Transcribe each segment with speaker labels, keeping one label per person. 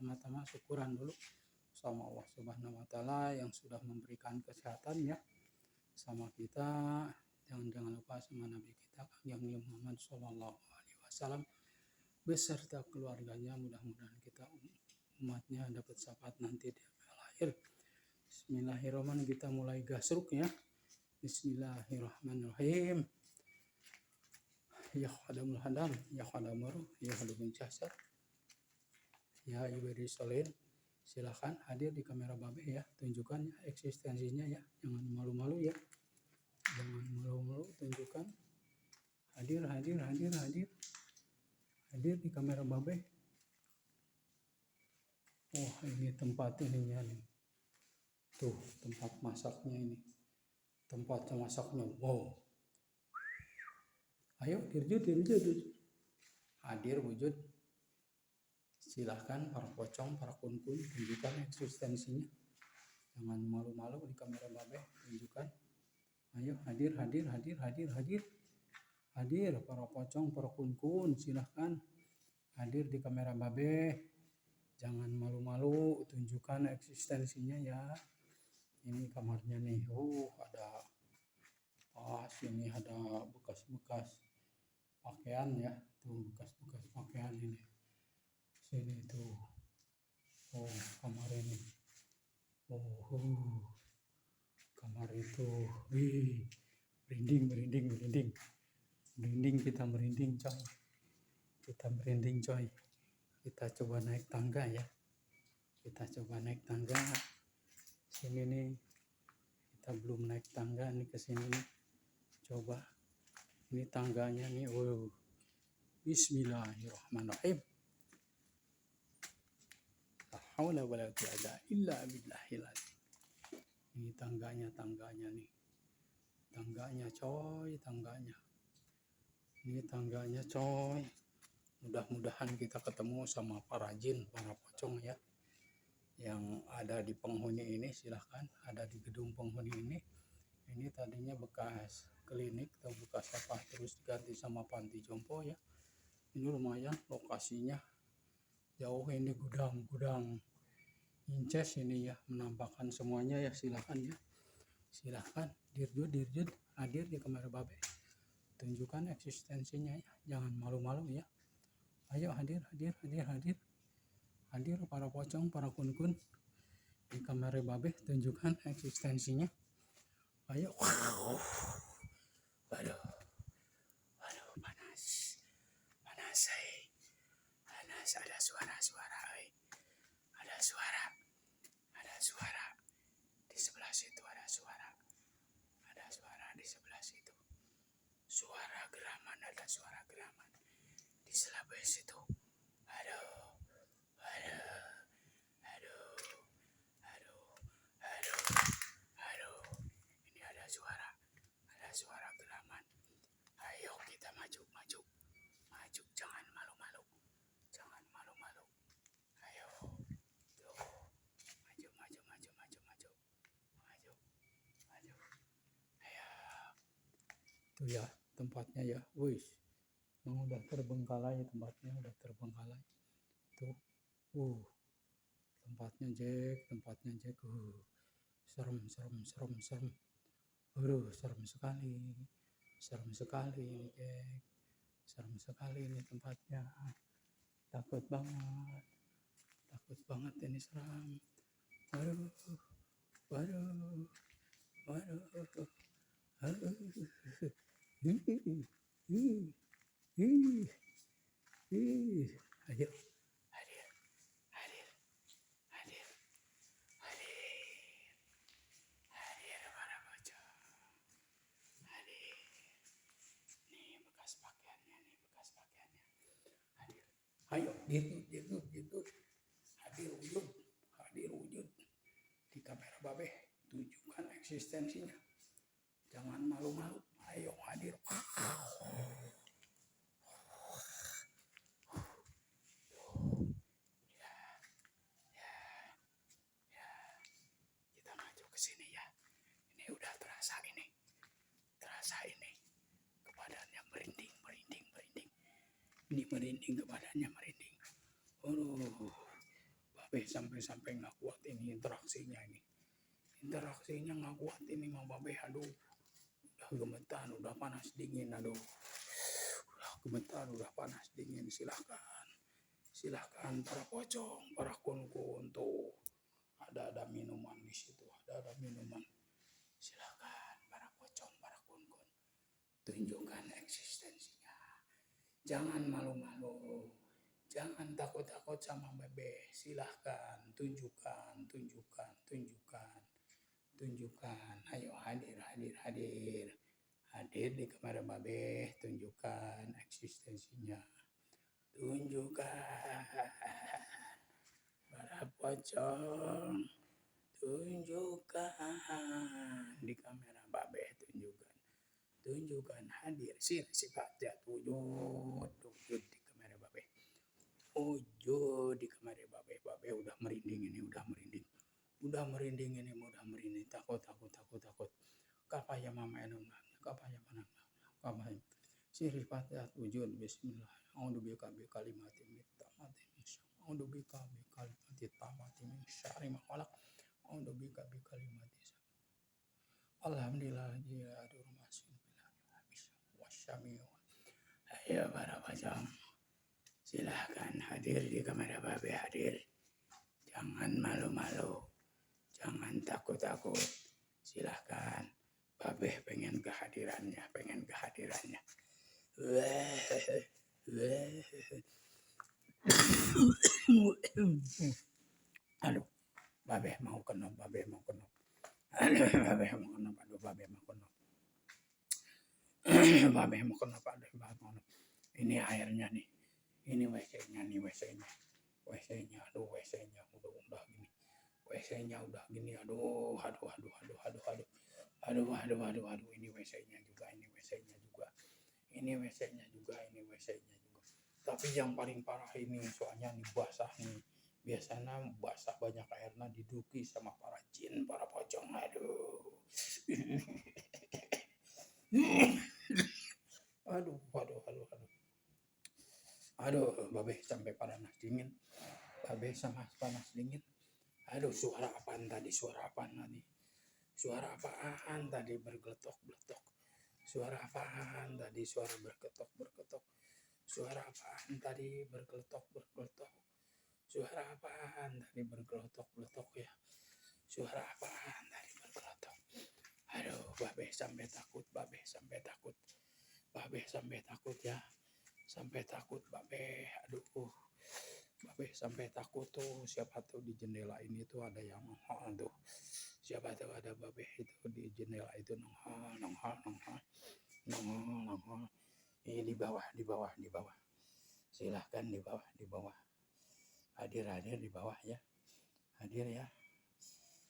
Speaker 1: pertama-tama syukuran dulu sama Allah Subhanahu wa taala yang sudah memberikan kesehatan ya sama kita. Jangan lupa sama Nabi kita yang Muhammad Shallallahu alaihi wasallam beserta keluarganya. Mudah-mudahan kita umatnya dapat syafaat nanti di akhir. Bismillahirrahmanirrahim, kita mulai gasruk ya. Bismillahirrahmanirrahim. Ya khadamul hadam, ya khadamur, ya khadamul jasad, ya ibadi solin. Silakan hadir di kamera Babe ya, tunjukkan ya eksistensinya ya, jangan malu-malu ya, jangan malu-malu, tunjukkan. Hadir di kamera Babe. Oh ini tempat ininya nih, tuh tempat masaknya ini, tempatnya masaknya, wow. Ayo dirjut, hadir wujud. Silahkan para pocong, para kun-kun, tunjukkan eksistensinya. Jangan malu-malu di kamera Babe, tunjukkan. Ayo hadir. Hadir para pocong, para kun-kun, silahkan hadir di kamera Babe. Jangan malu-malu, tunjukkan eksistensinya ya. Ini kamarnya nih. Ada pas ini ada bekas-bekas pakaian ya. Tuh bekas-bekas pakaian ini. Sini tuh. Kamar ini. Kamar itu. Wih. Merinding. Kita merinding coy. Kita coba naik tangga ya. Sini nih. Kita belum naik tangga nih ke sini nih. Coba. Ini tangganya nih. Bismillahirrahmanirrahim. La haula wala quwwata illa billahil azim. Ini tangganya nih. Tangganya coy. Mudah-mudahan kita ketemu sama para jin, para pocong ya. Yang ada di penghuni ini, silahkan ada di gedung penghuni ini. Ini tadinya bekas klinik atau bekas apa, terus diganti sama panti jompo ya. Ini lumayan lokasinya jauh, ini gudang inces ini ya, menampakkan semuanya ya. Silahkan dirjut hadir di kamera Babe, tunjukkan eksistensinya ya, jangan malu-malu ya. Ayo hadir para pocong, para kun-kun di kamera Babe, tunjukkan eksistensinya. Ayo. Aduh panas, ada suara, ada suara di sebelah situ, suara geraman, ada suara geraman di sebelah situ. Aduh, ini ada suara geraman. Ayo kita maju, jangan malu-malu. Ayo, tuh, maju. Ayo, tuh ya tempatnya ya, udah terbengkalai tempatnya, tuh, tempatnya Jack, serem, aduh serem sekali ini Jack, serem sekali ini tempatnya, takut banget ini, seram, waduh, ayo hadir para pocong, nih bekas pakaiannya, hadir, ayo dirjut, hadir wujud di kamera Babe, tunjukkan eksistensinya, jangan malu-malu, ayo hadir. Kita maju ke sini ya. Ini udah terasa ini. Kebadannya merinding. Ini merinding, kebadannya merinding. Babe sampai nggak kuat ini interaksinya ini. Interaksinya nggak kuat ini mah Babe, aduh. Udah gemetar, udah panas dingin, aduh. Udah gemetar, udah panas dingin, silahkan. Silahkan para pocong, para kun-kun tuh. Ada minuman di situ, ada minuman. Silahkan para pocong, para kun-kun. Tunjukkan eksistensinya. Jangan malu-malu. Jangan takut-takut sama Babe. Silahkan, tunjukkan, tunjukkan, tunjukkan. Tunjukkan, ayo hadir, hadir, hadir. Hadir di kamar Babe, tunjukkan eksistensinya. Tunjukkan. Para pocong, tunjukkan di kamera Babe, tunjukkan. Tunjukkan hadir sifatnya wujud di kamera Babe. Wujud di kamera Babe. Babe udah merinding ini, udah merinding. Udah merinding ini, udah merinding. Takut. Kapaya mama enam, kapaya mana? Kapaya. Sifatnya wujud. Bismillah. A'udzu bikalimati min tamati min syarri. A'udzu bikalimati tamati min syarri ma khalaq. A'udzu bikalimati. Alhamdulillah jiladur masin wasyami. Ayo para pocong, silahkan hadir di kamar Babe, hadir. Jangan malu-malu, jangan takut-takut. Silahkan, Babe pengen kehadirannya. Aduh, Babe mau kenop. Aduh, Babe mau kenop. Ini airnya nih. Ini WC-nya. Aduh, WC-nya udah gini. WC-nya udah gini. Aduh. Ini WC-nya juga. Tapi yang paling parah ini soalnya nih basah nih. Biasanya basah banyak airnya diduki sama para jin, para pocong. Aduh, Babe sampai panas dingin. Aduh, suara apaan tadi? Suara apaan tadi bergeletok-geletok? Suara apaan tadi? Suara bergetok-bergetok. Suara apaan tadi bergeletok-bergeletok? Suara apaan tadi bergeletok-geletok ya? Suara apaan tadi bergeletok? Aduh, Babe sampai takut ya. Sampai takut Babe. Aduh. Babe sampai takut tuh. Siapa tahu di jendela ini tuh ada yang nongol tuh. Siapa tahu ada Babe itu di jendela itu nongol. Ini di bawah. Silahkan di bawah. Hadir di bawah ya. Hadir ya.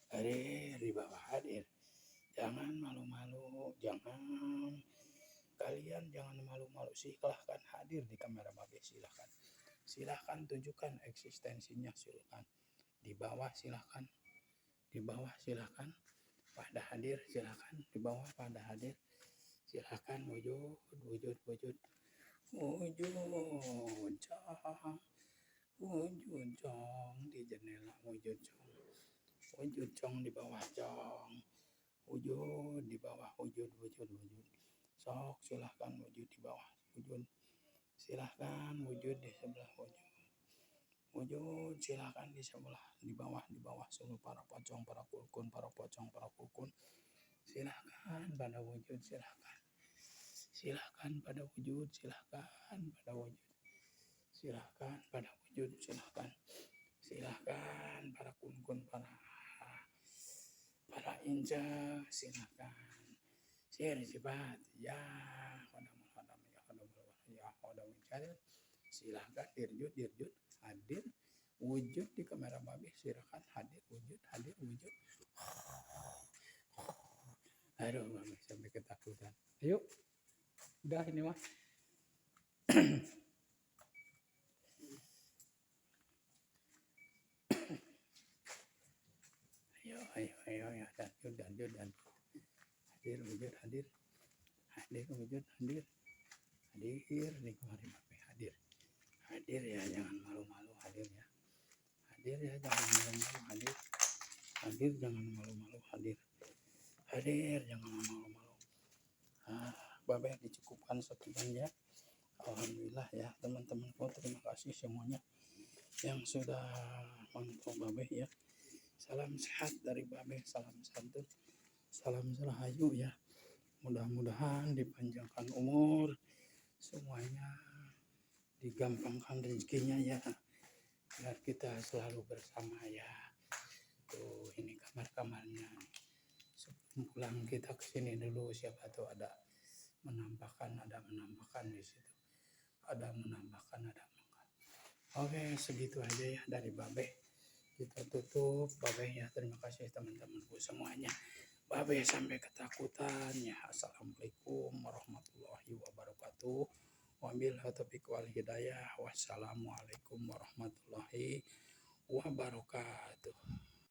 Speaker 1: Hadir di bawah, hadir. Jangan malu-malu, kalian jangan malu-malu. Silahkan hadir di kamera Babe, silahkan tunjukkan eksistensinya, silahkan. Di bawah silahkan. Pada hadir silahkan. Di bawah pada hadir. Silahkan wujud cong di jendela, wujud cong di bawah cong. Wujud di bawah, wujud. Sok silahkan wujud di bawah, wujud. Silahkan wujud di sebelah wujud. Silahkan di sebelah di bawah seluruh para pocong, para kulkun, para pocong, para kulkun. Silahkan pada wujud, silahkan pada wujud, silahkan pada wujud, silahkan para kulkun, para inja, silahkan. Sifat ya silahkan dirjut hadir wujud di kamera Babe, silahkan hadir wujud. Aduh, Babe sampai ketakutan. Ayo, udah ini mah. Ayo, lanjut. Hadir wujud. Hadir di kamar Babe, hadir ya, jangan malu-malu, hadir ya. hadir ya, jangan malu-malu hadir. Hadir jangan malu-malu hadir. Hadir jangan malu-malu. Babe dicukupkan sekian ya. Alhamdulillah ya teman-temanku, terima kasih semuanya yang sudah mantau Babe ya. Salam sehat dari Babe, salam santun, salam rahayu ya. Mudah-mudahan dipanjangkan umur, semuanya digampangkan rezekinya ya, biar kita selalu bersama ya. Tuh ini kamar-kamarnya. Sebelum pulang kita kesini dulu, siapa tahu ada menambahkan di situ. Ada menambahkan. Oke, segitu aja ya dari Babe. Kita tutup Babe ya. Terima kasih teman-temanku semuanya. Babe sampai ketakutan ya. Assalamualaikum warahmatullahi wabarakatuh. Wabillahi taufiq wal hidayah. Wassalamualaikum warahmatullahi wabarakatuh.